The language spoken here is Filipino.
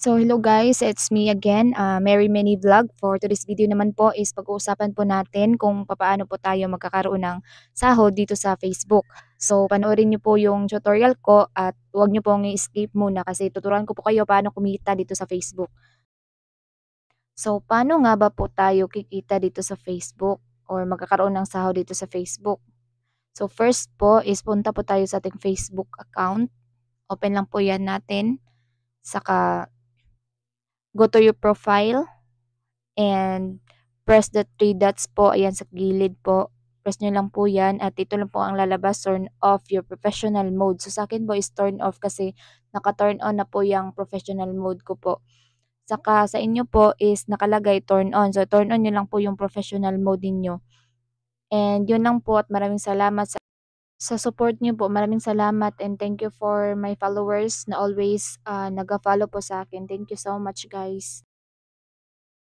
So hello guys, it's me again, Mary Mini Vlog. For today's video naman po is pag-uusapan po natin kung paano po tayo magkakaroon ng sahod dito sa Facebook. So panoorin niyo po yung tutorial ko at huwag niyo pong i-skip muna kasi tuturuan ko po kayo paano kumita dito sa Facebook. So paano nga ba po tayo kikita dito sa Facebook or magkakaroon ng sahod dito sa Facebook? So first po is punta po tayo sa ating Facebook account. Open lang po yan natin. Saka go to your profile and press the three dots po, ayan sa gilid po. Press nyo lang po yan at ito lang po ang lalabas, turn off your professional mode. So sa akin po is turn off kasi naka-turn on na po yung professional mode ko po. Saka sa inyo po is nakalagay turn on. So turn on nyo lang po yung professional mode ninyo. And yun lang po at maraming salamat sa support niyo po. Maraming salamat and thank you for my followers na always nag-follow po sa akin. Thank you so much guys.